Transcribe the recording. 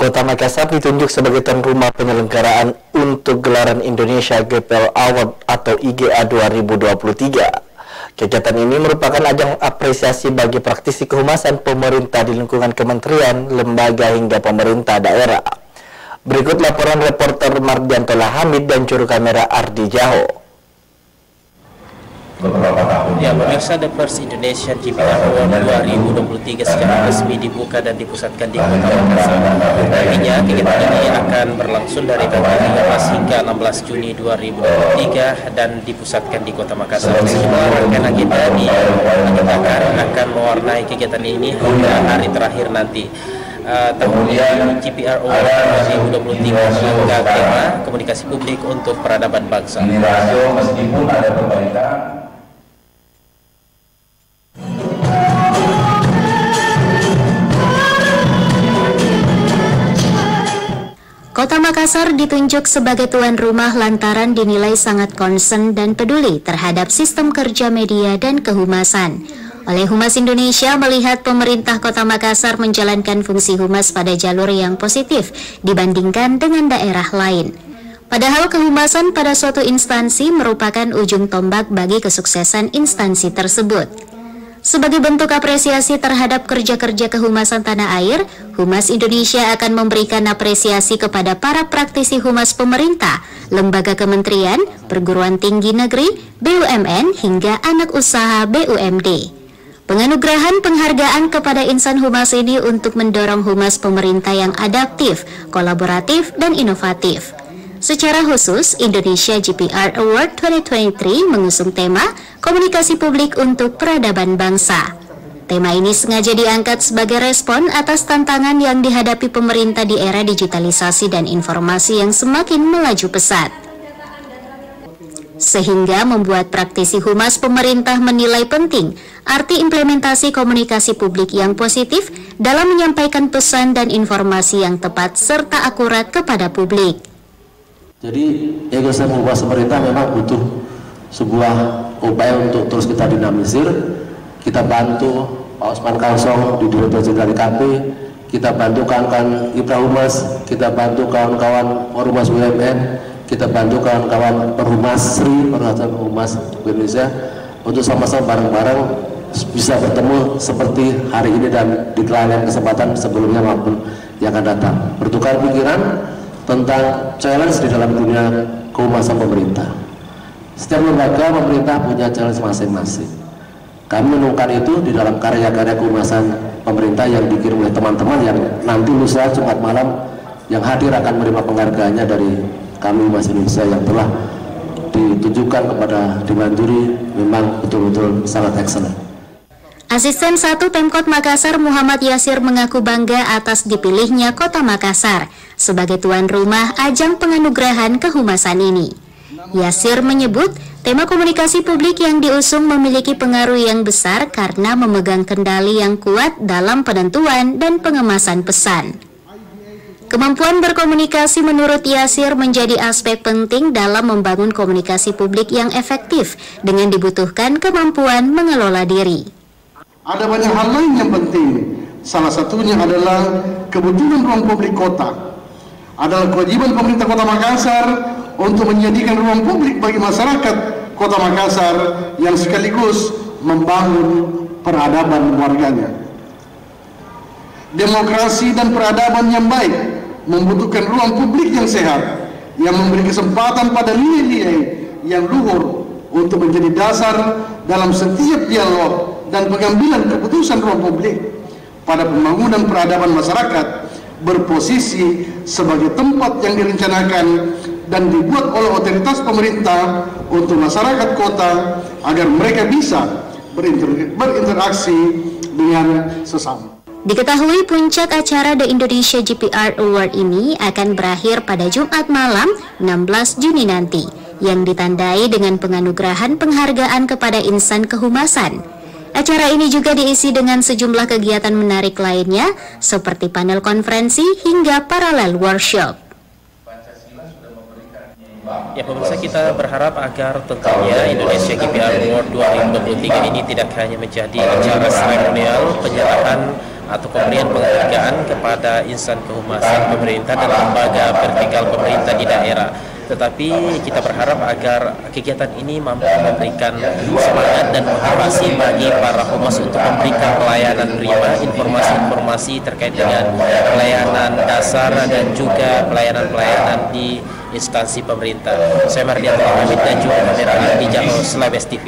Kota Makassar ditunjuk sebagai tuan rumah penyelenggaraan untuk gelaran Indonesia GPL Award atau IGA 2023. Kegiatan ini merupakan ajang apresiasi bagi praktisi kehumasan pemerintah di lingkungan kementerian, lembaga hingga pemerintah daerah. Berikut laporan reporter Mardiantola Hamid dan juru kamera Ardi Jaho. Ya, pemirsa, The First Indonesian GPL Award 2023 secara resmi dibuka dan dipusatkan di Kota Makassar. Nantinya kegiatan ini akan berlangsung dari tanggal 15 hingga 16 Juni 2023 dan dipusatkan di Kota Makassar. Sejumlah rangkaian agenda diagentakan akan mewarnai kegiatan ini hingga hari terakhir nanti. Tahun ini GPL Award 2023 mengangkat tema komunikasi publik untuk peradaban bangsa. Meskipun ada perbaikan. Kota Makassar ditunjuk sebagai tuan rumah lantaran dinilai sangat concern dan peduli terhadap sistem kerja media dan kehumasan. Oleh Humas Indonesia melihat pemerintah Kota Makassar menjalankan fungsi humas pada jalur yang positif dibandingkan dengan daerah lain. Padahal kehumasan pada suatu instansi merupakan ujung tombak bagi kesuksesan instansi tersebut. Sebagai bentuk apresiasi terhadap kerja-kerja kehumasan tanah air, Humas Indonesia akan memberikan apresiasi kepada para praktisi humas pemerintah, lembaga kementerian, perguruan tinggi negeri, BUMN, hingga anak usaha BUMD. Penganugerahan penghargaan kepada insan humas ini untuk mendorong humas pemerintah yang adaptif, kolaboratif, dan inovatif. Secara khusus, Indonesia GPR Award 2023 mengusung tema komunikasi publik untuk peradaban bangsa. Tema ini sengaja diangkat sebagai respon atas tantangan yang dihadapi pemerintah di era digitalisasi dan informasi yang semakin melaju pesat. Sehingga membuat praktisi humas pemerintah menilai penting arti implementasi komunikasi publik yang positif dalam menyampaikan pesan dan informasi yang tepat serta akurat kepada publik. Jadi ekosistem humas pemerintah memang butuh sebuah upaya untuk terus kita dinamisir. Kita bantu Pak Osman Kalsong di Direktur Jenderal KP, kita bantu kawan-kawan Ipra Humas, kita bantu kawan-kawan Ormas BUMN, kita bantu kawan-kawan Perhumas Sri, Perhatian Humas Indonesia untuk sama-sama bareng-bareng bisa bertemu seperti hari ini dan di lain kesempatan sebelumnya maupun yang akan datang. Bertukar pikiran tentang challenge di dalam dunia kehumasan pemerintah. Setiap lembaga pemerintah punya challenge masing-masing. Kami menemukan itu di dalam karya-karya kehumasan pemerintah yang dikirim oleh teman-teman yang nanti lusa Jumat malam yang hadir akan menerima penghargaannya dari kami Humas Indonesia yang telah ditujukan kepada dimandiri memang betul-betul sangat excellent. Asisten 1 Pemkot Makassar Muhammad Yasir mengaku bangga atas dipilihnya Kota Makassar sebagai tuan rumah ajang penganugerahan kehumasan ini. Yasir menyebut tema komunikasi publik yang diusung memiliki pengaruh yang besar karena memegang kendali yang kuat dalam penentuan dan pengemasan pesan. Kemampuan berkomunikasi menurut Yasir menjadi aspek penting dalam membangun komunikasi publik yang efektif dengan dibutuhkan kemampuan mengelola diri. Ada banyak hal lain yang penting. Salah satunya adalah kebutuhan ruang publik kota. Adalah kewajiban pemerintah Kota Makassar untuk menjadikan ruang publik bagi masyarakat Kota Makassar yang sekaligus membangun peradaban warganya. Demokrasi dan peradaban yang baik membutuhkan ruang publik yang sehat, yang memberi kesempatan pada nilai-nilai yang luhur untuk menjadi dasar dalam setiap dialog dan pengambilan keputusan ruang publik. Pada pembangunan peradaban masyarakat berposisi sebagai tempat yang direncanakan dan dibuat oleh otoritas pemerintah untuk masyarakat kota agar mereka bisa berinteraksi dengan sesama. Diketahui puncak acara The Indonesia GPR Award ini akan berakhir pada Jumat malam 16 Juni nanti, yang ditandai dengan penganugerahan penghargaan kepada insan kehumasan. Acara ini juga diisi dengan sejumlah kegiatan menarik lainnya, seperti panel konferensi hingga paralel workshop. Ya pemirsa, kita berharap agar tentunya Indonesia GPR Award 2023 ini tidak hanya menjadi acara seremonial penyerahan atau pemberian penghargaan kepada insan kehumasan pemerintah dan lembaga vertikal pemerintah di daerah. Tetapi kita berharap agar kegiatan ini mampu memberikan semangat dan motivasi bagi para humas untuk memberikan pelayanan prima, informasi-informasi terkait dengan pelayanan dasar dan juga pelayanan-pelayanan di instansi pemerintah. Saya Mardianto Hamid dan juga kamera di Jalur Sulawesi TV.